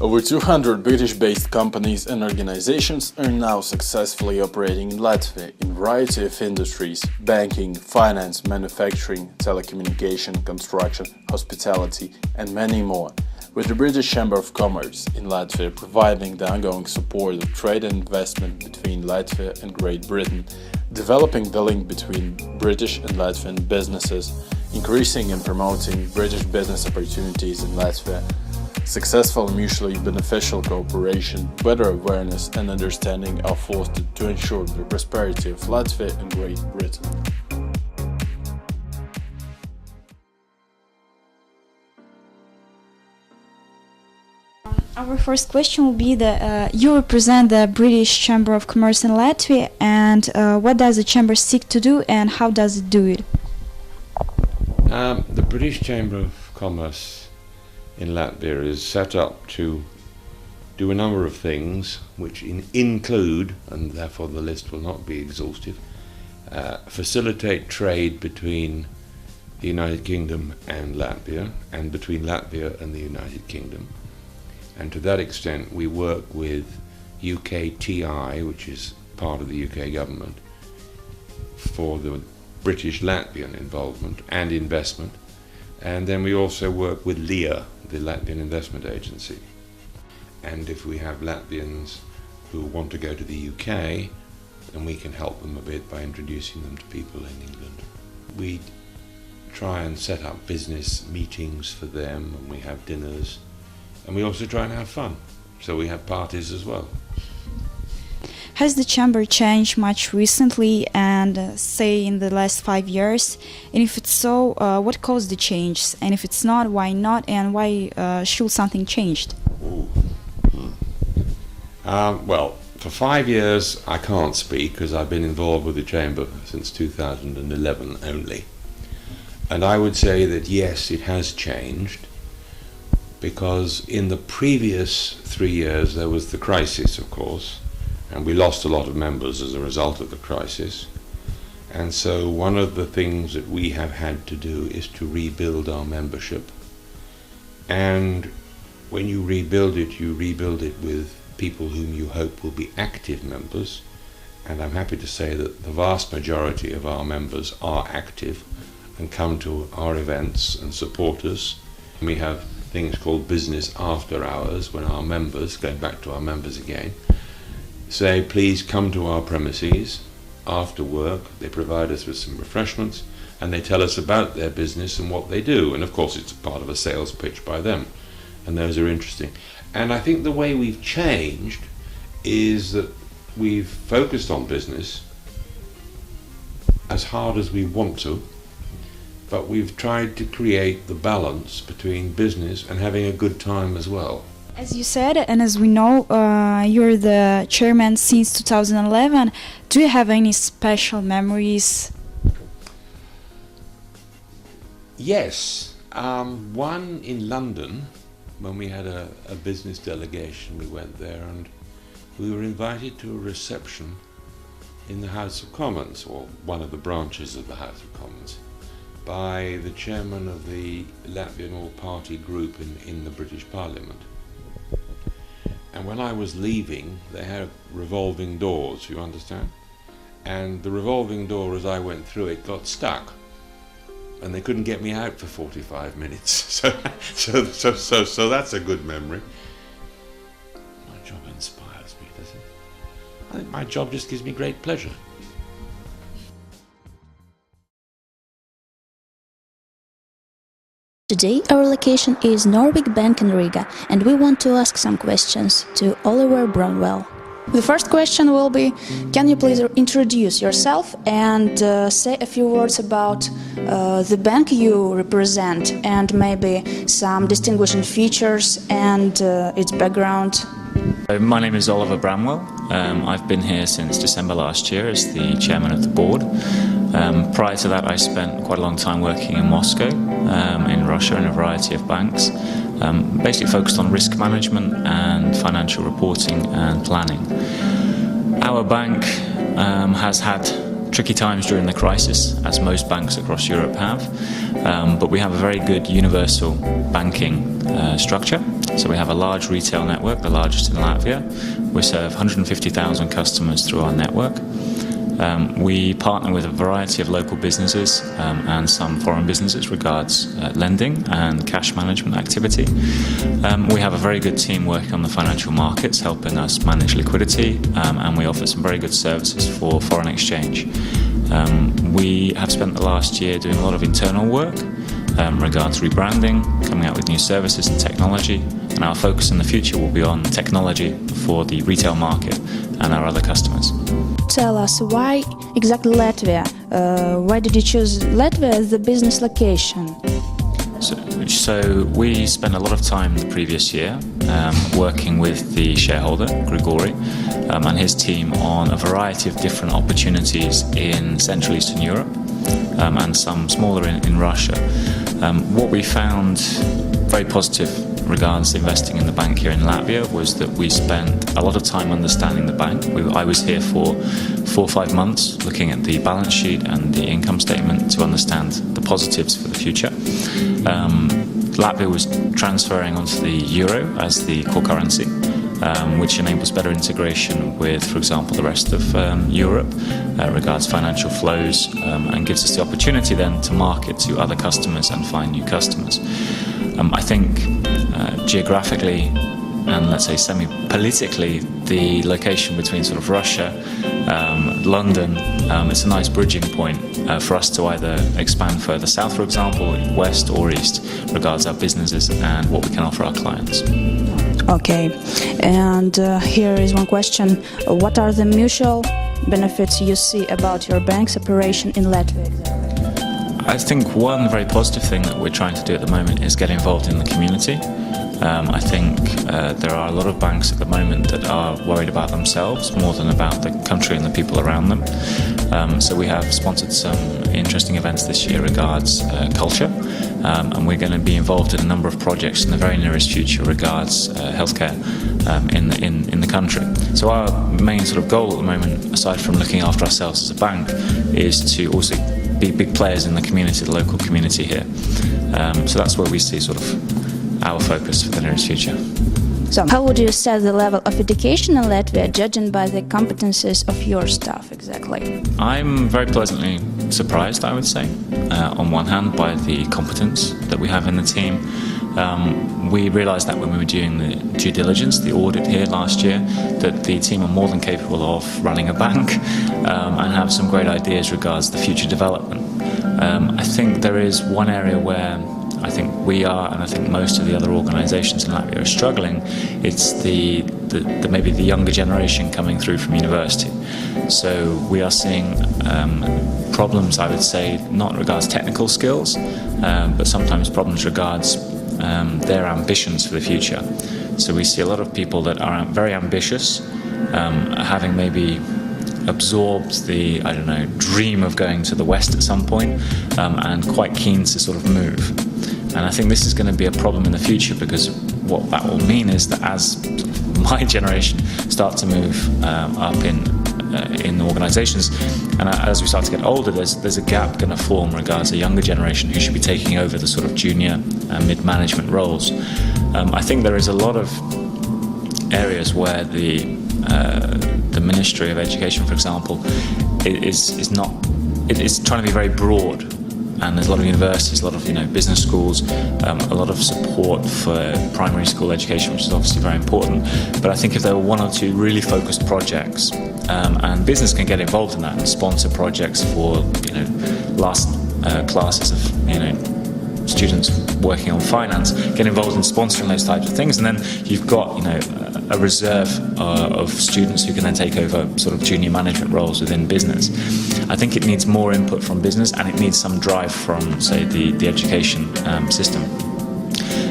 Over 200 British-based companies and organizations are now successfully operating in Latvia in a variety of industries: banking, finance, manufacturing, telecommunication, construction, hospitality, and many more, with the British Chamber of Commerce in Latvia providing the ongoing support of trade and investment between Latvia and Great Britain, developing the link between British and Latvian businesses, increasing and promoting British business opportunities in Latvia, successful mutually beneficial cooperation, better awareness and understanding are fostered to ensure the prosperity of Latvia and Great Britain. Our first question will be you represent the British Chamber of Commerce in Latvia, and what does the Chamber seek to do and how does it do it? The British Chamber of Commerce in Latvia is set up to do a number of things which include, and therefore the list will not be exhaustive, facilitate trade between the United Kingdom and Latvia, and between Latvia and the United Kingdom. And to that extent we work with UKTI, which is part of the UK government, for the British Latvian involvement and investment. And then we also work with LIA, the Latvian Investment Agency. And if we have Latvians who want to go to the UK, then we can help them a bit by introducing them to people in England. We try and set up business meetings for them, and we have dinners. And we also try and have fun, so we have parties as well. Has the Chamber changed much recently and say in the last 5 years? And if it's so, what caused the change? And if it's not, why not? And why should something changed? Well, for 5 years I can't speak because I've been involved with the Chamber since 2011 only. And I would say that yes, it has changed, because in the previous 3 years there was the crisis, of course, and we lost a lot of members as a result of the crisis. And so one of the things that we have had to do is to rebuild our membership. And when you rebuild it with people whom you hope will be active members. And I'm happy to say that the vast majority of our members are active and come to our events and support us. We have things called business after hours, when our members, going back to our members again, say please come to our premises after work. They provide us with some refreshments and they tell us about their business and what they do, and of course it's part of a sales pitch by them, and those are interesting. And I think the way we've changed is that we've focused on business as hard as we want to, but we've tried to create the balance between business and having a good time as well. As you said, and as we know, you're the chairman since 2011. Do you have any special memories? Yes. One in London, when we had a business delegation, we went there and we were invited to a reception in the House of Commons, or one of the branches of the House of Commons, by the chairman of the Latvian All-Party group in the British Parliament. And when I was leaving, they had revolving doors, you understand? And the revolving door, as I went through it, got stuck. And they couldn't get me out for 45 minutes. So that's a good memory. My job inspires me, doesn't it? I think my job just gives me great pleasure. Today our location is Norwich Bank in Riga, and we want to ask some questions to Oliver Bromwell. The first question will be, can you please introduce yourself and say a few words about the bank you represent, and maybe some distinguishing features and its background? My name is Oliver Bramwell. I've been here since December last year as the chairman of the board. Prior to that, I spent quite a long time working in Moscow, in Russia, in a variety of banks, basically focused on risk management and financial reporting and planning. Our bank has had tricky times during the crisis, as most banks across Europe have, but we have a very good universal banking structure. So we have a large retail network, the largest in Latvia. We serve 150,000 customers through our network. We partner with a variety of local businesses and some foreign businesses regards lending and cash management activity. We have a very good team working on the financial markets, helping us manage liquidity, and we offer some very good services for foreign exchange. We have spent the last year doing a lot of internal work regards rebranding, coming out with new services and technology, and our focus in the future will be on technology for the retail market and our other customers. Tell us why exactly Latvia? Why did you choose Latvia as the business location? So we spent a lot of time the previous year working with the shareholder, Grigori, and his team on a variety of different opportunities in Central Eastern Europe and some smaller in Russia. What we found very positive regards investing in the bank here in Latvia was that we spent a lot of time understanding the bank. I was here for 4 or 5 months looking at the balance sheet and the income statement to understand the positives for the future. Latvia was transferring onto the euro as the core currency, which enables better integration with, for example, the rest of Europe regards financial flows and gives us the opportunity then to market to other customers and find new customers. I think geographically and let's say semi-politically, the location between sort of Russia, London, it's a nice bridging point for us to either expand further south, for example, west or east, regards our businesses and what we can offer our clients. Okay, and here is one question. What are the mutual benefits you see about your bank's operation in Latvia? I think one very positive thing that we're trying to do at the moment is get involved in the community. I think there are a lot of banks at the moment that are worried about themselves more than about the country and the people around them. So we have sponsored some interesting events this year regards culture, and we're going to be involved in a number of projects in the very nearest future regards healthcare in the country. So our main sort of goal at the moment, aside from looking after ourselves as a bank, is to also be big players in the community, the local community here. So that's where we see sort of our focus for the nearest future. So how would you assess the level of education in Latvia, judging by the competences of your staff exactly? I'm very pleasantly surprised, I would say, on one hand by the competence that we have in the team. We realised that when we were doing the due diligence, the audit here last year, that the team are more than capable of running a bank and have some great ideas regards the future development. I think there is one area where I think we are, and I think most of the other organisations in Latvia are struggling. It's the maybe the younger generation coming through from university. So we are seeing problems, I would say, not regards technical skills, but sometimes problems regards their ambitions for the future. So we see a lot of people that are very ambitious, having maybe absorbed the, I don't know, dream of going to the West at some point, and quite keen to sort of move. And I think this is going to be a problem in the future, because what that will mean is that as my generation start to move up in organisations, and as we start to get older, there's a gap going to form regards a younger generation who should be taking over the sort of junior and mid-management roles. I think there is a lot of areas where the Ministry of Education, for example, is trying to be very broad. And there's a lot of universities, a lot of business schools, a lot of support for primary school education, which is obviously very important. But I think if there were one or two really focused projects, and business can get involved in that and sponsor projects for last classes of students working on finance, get involved in sponsoring those types of things, and then you've got a reserve of students who can then take over sort of junior management roles within business. I think it needs more input from business, and it needs some drive from, say, the education system.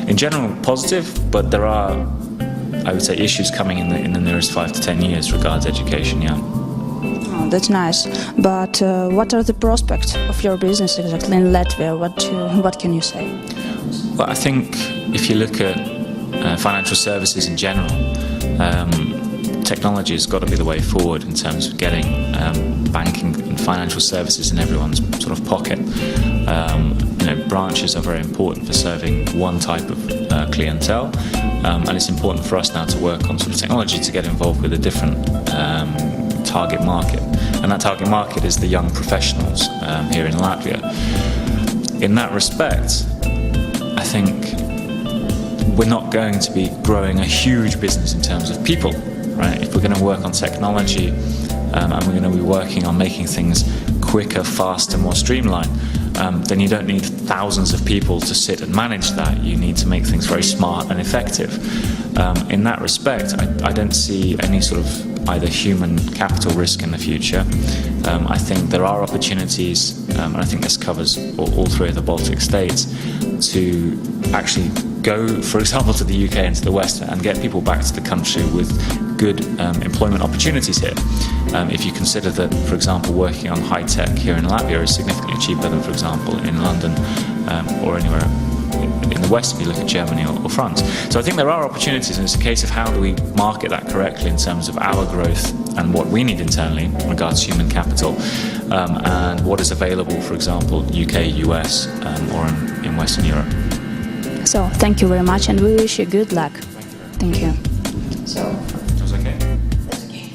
In general, positive, but there are, I would say, issues coming in the nearest 5 to 10 years regards education. Yeah. Oh, that's nice. But what are the prospects of your business exactly in Latvia? What can you say? Well, I think if you look at financial services in general, technology has got to be the way forward in terms of getting banking and financial services in everyone's sort of pocket. Branches are very important for serving one type of clientele, and it's important for us now to work on sort of technology to get involved with a different target market, and that target market is the young professionals here in Latvia. In that respect, I think we're not going to be growing a huge business in terms of people, right? If we're going to work on technology and we're going to be working on making things quicker, faster, more streamlined, then you don't need thousands of people to sit and manage that. You need to make things very smart and effective. In that respect, I don't see any sort of either human capital risk in the future. I think there are opportunities, and I think this covers all three of the Baltic states, to actually go, for example, to the UK and to the West and get people back to the country with good employment opportunities here. If you consider that, for example, working on high tech here in Latvia is significantly cheaper than, for example, in London or anywhere in the West, if you look at Germany or France. So I think there are opportunities, and it's a case of how do we market that correctly in terms of our growth and what we need internally in regards to human capital, and what is available, for example, UK, US, or in Western Europe. So, thank you very much, and we wish you good luck. Thank you. So, that was okay? That's okay.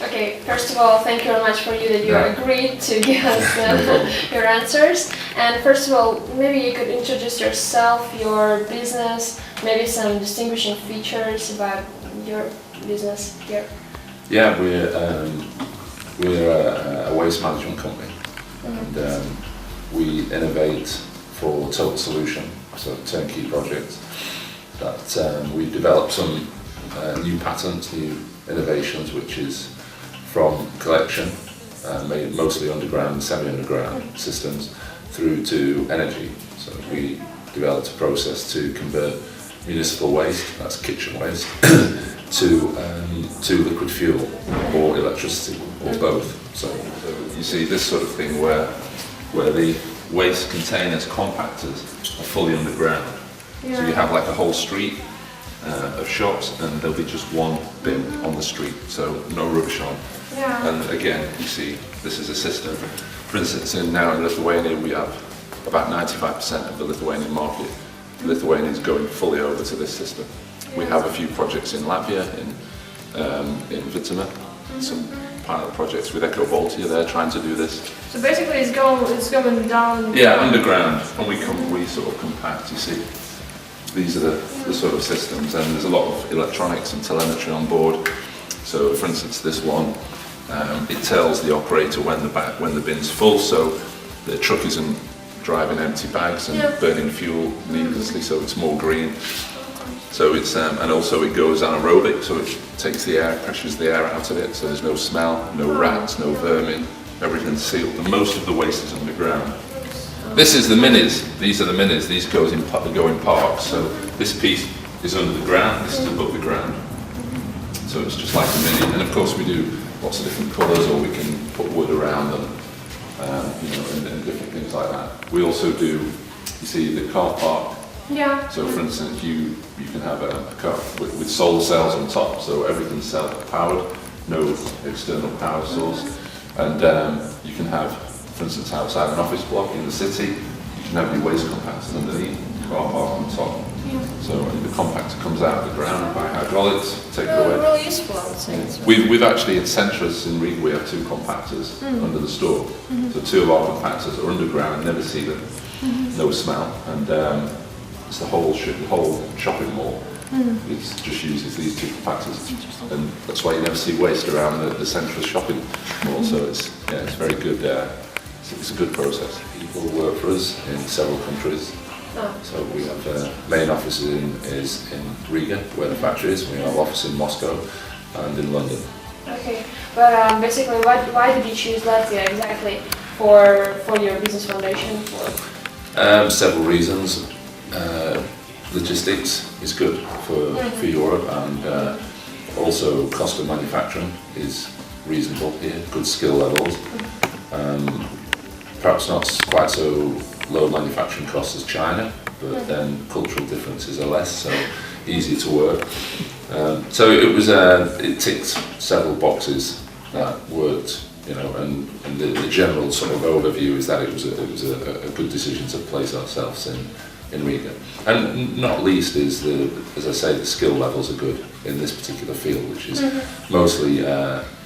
Okay, first of all, thank you very much for you that you agreed to give us your answers. And first of all, maybe you could introduce yourself, your business, maybe some distinguishing features about your business here. Yeah, we're a waste management company, and we innovate for total solution, so turnkey projects. That we developed some new patents, new innovations, which is from collection, made mostly underground, semi-underground systems, through to energy. So we developed a process to convert municipal waste, that's kitchen waste, to liquid fuel or electricity or both. So you see this sort of thing where the waste containers, compactors, are fully underground. Yeah. So you have like a whole street of shops, and there'll be just one bin on the street, so no rubbish on. Yeah. And again, you see, this is a system. For instance, now in Lithuania, we have about 95% of the Lithuanian market. Lithuania is going fully over to this system. We have a few projects in Latvia, in Vitama, some pilot projects with EcoBaltia. They're trying to do this. So basically, it's going down. Yeah, underground, and we sort of compact. You see, these are the sort of systems, and there's a lot of electronics and telemetry on board. So, for instance, this one, it tells the operator when the bin's full, so the truck isn't driving empty bags and burning fuel needlessly, so it's more green. So it's and also it goes anaerobic, so it takes the air, pressures the air out of it, so there's no smell, no rats, no vermin, everything's sealed. And most of the waste is underground. This is the minis. These are the minis. These go in parks. So this piece is under the ground. This is above the ground. So it's just like a mini. And of course we do lots of different colours, or we can put wood around them, and different things like that. We also do, you see, the car park. Yeah. So for instance, you can have a car with solar cells on top, so everything's self-powered, no external power source. And you can have, for instance, outside an office block in the city, you can have your waste compactors underneath, car park on top. Yeah. So the compactor comes out of the ground by hydraulics, take it away. Really useful, I would say. We've actually, in Centris in Riga, we have 2 compactors under the store. So 2 of our compactors are underground, never see them, no smell, and it's the whole shopping mall. It just uses these 2 compactors, and that's why you never see waste around the Centris shopping mall. So it's very good. It's a good process. People work for us in several countries. So we have main office is in Riga, where the factory is. We have an office in Moscow and in London. Okay, but basically, why did you choose Latvia exactly for your business foundation? Several reasons. Logistics is good for Europe, and also cost of manufacturing is reasonable here. Good skill levels. perhaps not quite so low manufacturing costs as China, but then cultural differences are less, so easier to work. So it ticked several boxes that worked, you know, and the general sort of overview is that it was a good decision to place ourselves in Riga. And not least is as I say, the skill levels are good in this particular field, which is mostly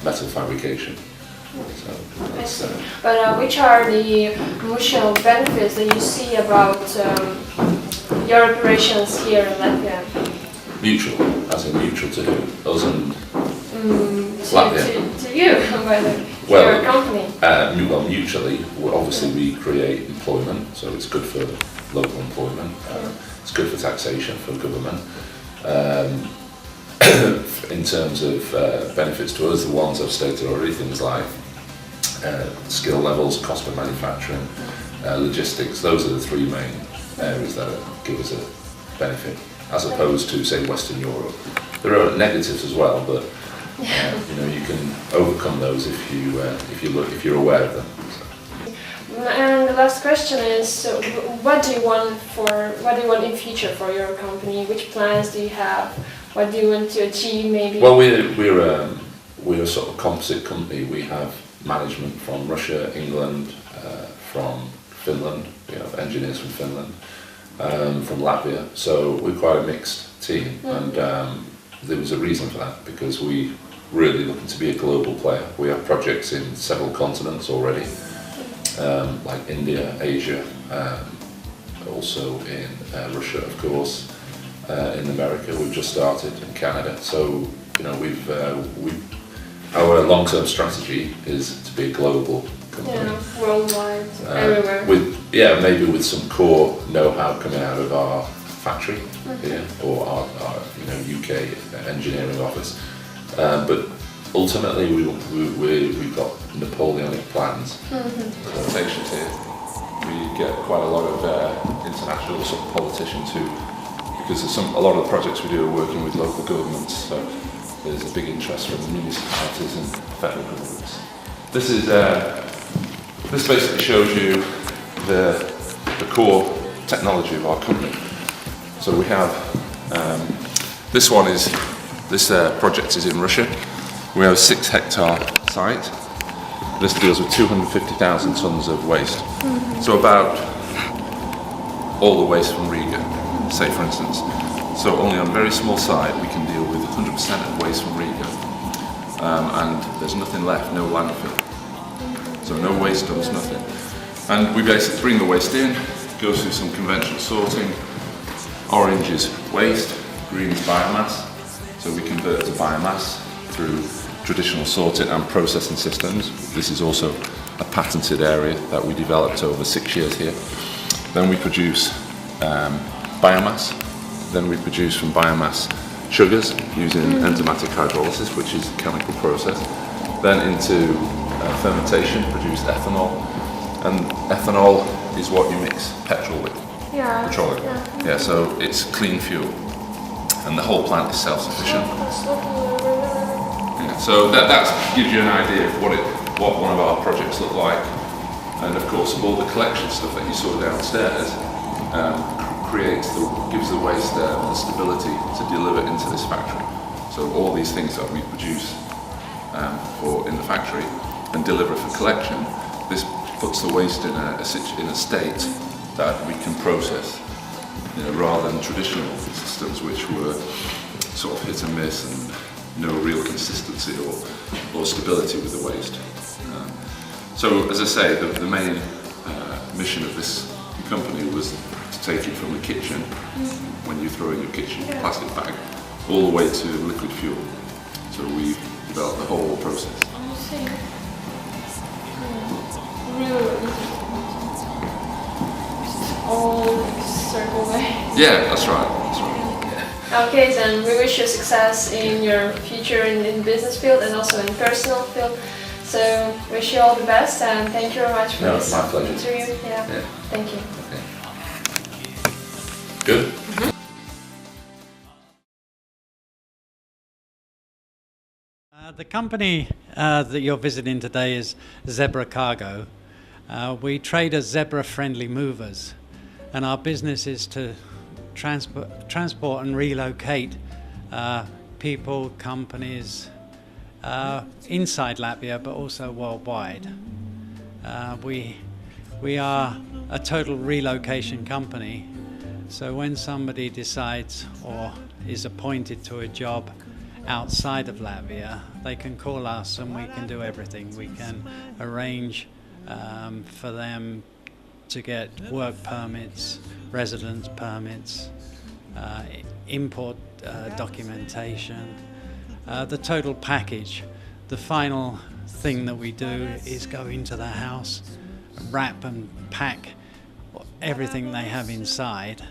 metal fabrication. So but which are the mutual benefits that you see about your operations here in Latvia? mutual, as in mutual to who? Us and Latvia. To you, by the your company. Well, mutually, obviously we create employment, so it's good for local employment. It's good for taxation for government. In terms of benefits to us, the ones I've stated already, things like skill levels, cost of manufacturing, logistics, those are the three main areas that give us a benefit, as opposed to, say, Western Europe. There are negatives as well, but you know, you can overcome those if you're aware of them. And the last question is, what do you want in future for your company? Which plans do you have? What do you want to achieve, maybe? Well, we're a sort of composite company. We have management from Russia, England, from Finland. We have engineers from Finland, from Latvia. So we're quite a mixed team, and there was a reason for that, because we really looking to be a global player. We have projects in several continents already, like India, Asia, also in Russia, of course. In America, we've just started, in Canada. So, you know, our long-term strategy is to be a global company. Yeah, worldwide, everywhere. Maybe with some core know-how coming out of our factory here, or our UK engineering office. But ultimately, we've got Napoleonic plans. Quotations here. We get quite a lot of international sort of politicians who, because a lot of the projects we do are working with local governments, so there's a big interest from the municipalities and federal governments. This basically shows you the core technology of our company. So we have this project is in Russia. We have a 6-hectare site. This deals with 250,000 tons of waste. So about all the waste from Riga, say for instance. So only on a very small site we can deal with 100% of waste from Riga, and there's nothing left, no landfill. So no waste dumps, nothing. And we basically bring the waste in, goes through some conventional sorting. Orange is waste, green is biomass. So we convert it to biomass through traditional sorting and processing systems. This is also a patented area that we developed over 6 years here. Then we produce biomass. Then we produce from biomass sugars using enzymatic hydrolysis, which is a chemical process. Then into fermentation, produce ethanol. And ethanol is what you mix petrol with. Yeah. Petroleum. Yeah, so it's clean fuel. And the whole plant is self-sufficient. Yeah, so that gives you an idea of what one of our projects look like. And of course, all the collection stuff that you saw downstairs gives the waste the stability to deliver into this factory. So all these things that we produce in the factory and deliver for collection, this puts the waste in a state that we can process, rather than traditional systems which were sort of hit and miss and no real consistency or stability with the waste. So as I say, the main mission of this company was to take it from the kitchen, when you throw in your kitchen plastic bag, all the way to liquid fuel. So we developed the whole process. All circle way. Yeah, that's right. Okay, then we wish you success in your future in business field and also in personal field. So wish you all the best, and thank you very much for this my pleasure. interview. Yeah. Thank you. Okay. Good. The company that you're visiting today is Zebra Cargo. We trade as zebra-friendly movers, and our business is to transport and relocate people, companies inside Latvia, but also worldwide. We are a total relocation company, so when somebody decides or is appointed to a job outside of Latvia, they can call us and we can do everything. We can arrange for them to get work permits, residence permits, import documentation, the total package. The final thing that we do is go into the house, wrap and pack everything they have inside,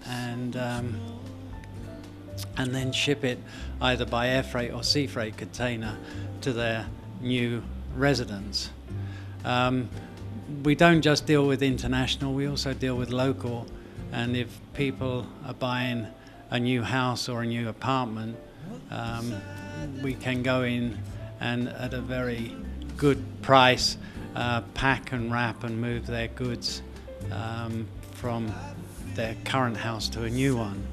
and then ship it either by air freight or sea freight container to their new residence. We don't just deal with international, we also deal with local, and if people are buying a new house or a new apartment, we can go in and at a very good price pack and wrap and move their goods from their current house to a new one.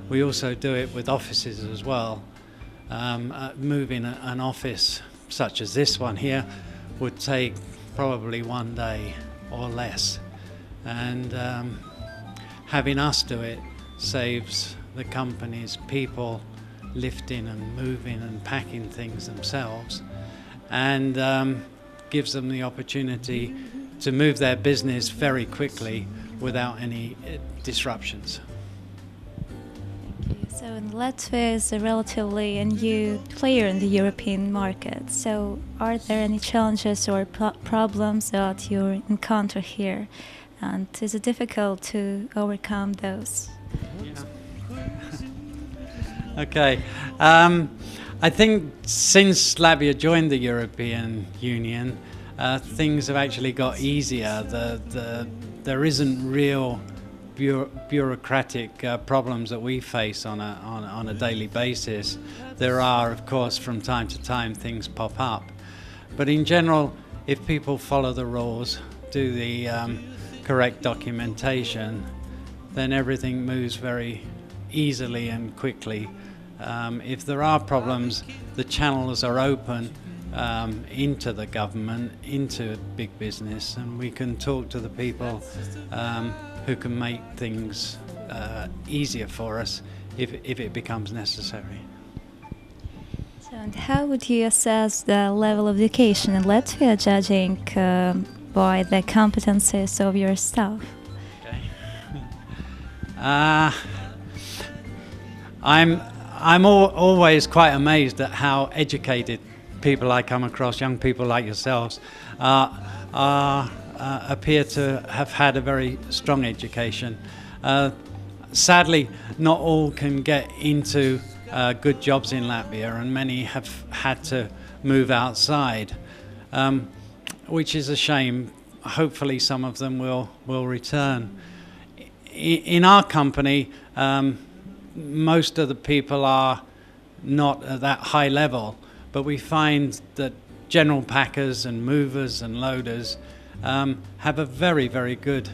We also do it with offices as well. Moving an office such as this one here would take probably 1 day or less, and having us do it saves the company's people lifting and moving and packing things themselves, and gives them the opportunity to move their business very quickly without any disruptions. So Latvia is a relatively a new player in the European market. So are there any challenges or problems that you encounter here? And is it difficult to overcome those? Okay. I think since Latvia joined the European Union, things have actually got easier. There isn't real bureaucratic problems that we face on a daily basis. There are, of course, from time to time things pop up, but in general, if people follow the rules, do the correct documentation, then everything moves very easily and quickly. If there are problems, the channels are open into the government, into big business, and we can talk to the people who can make things easier for us if it becomes necessary. So, and how would you assess the level of education in Latvia, judging by the competencies of your staff? Okay. I'm always quite amazed at how educated people I come across, young people like yourselves, appear to have had a very strong education. Sadly, not all can get into good jobs in Latvia, and many have had to move outside, which is a shame. Hopefully some of them will return. In our company, most of the people are not at that high level, but we find that general packers and movers and loaders have a very, very good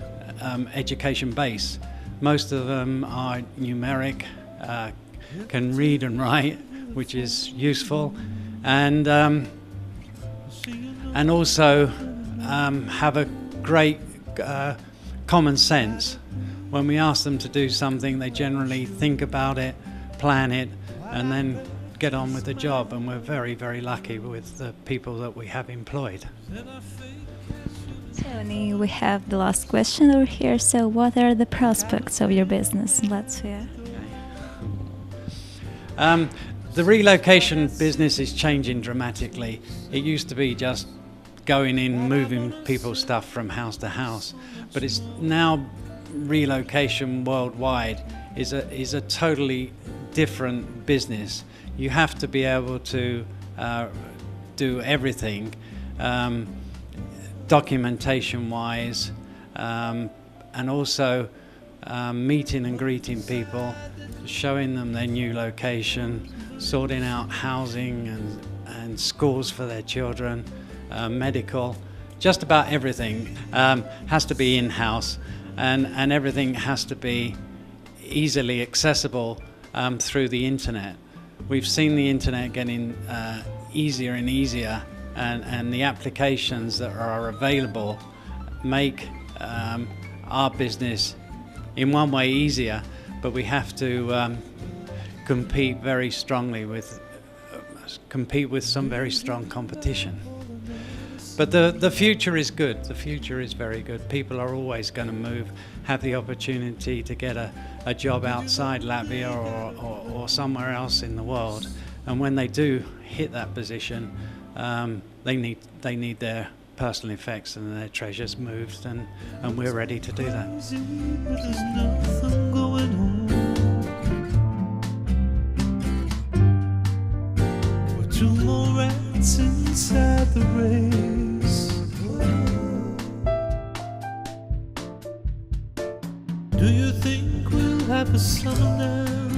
education base. Most of them are numeric, can read and write, which is useful, and also have a great common sense. When we ask them to do something, they generally think about it, plan it, and then get on with the job, and we're very, very lucky with the people that we have employed. Tony, we have the last question over here. So what are the prospects of your business in Latvia? The relocation business is changing dramatically. It used to be just going in, moving people's stuff from house to house, but it's now relocation worldwide is a totally different business. You have to be able to do everything, documentation-wise, and also meeting and greeting people, showing them their new location, sorting out housing and schools for their children, medical, just about everything has to be in-house, and everything has to be easily accessible through the internet. We've seen the internet getting easier and easier, and the applications that are available make our business in one way easier, but we have to compete very strongly with some very strong competition. But the future is good. The future is very good. People are always going to move, have the opportunity to get a job outside Latvia or somewhere else in the world. And when they do hit that position, they need their personal effects and their treasures moved, and we're ready to do that. There's nothing going on. We're two more rats inside the race. Do you think we'll have a summer now?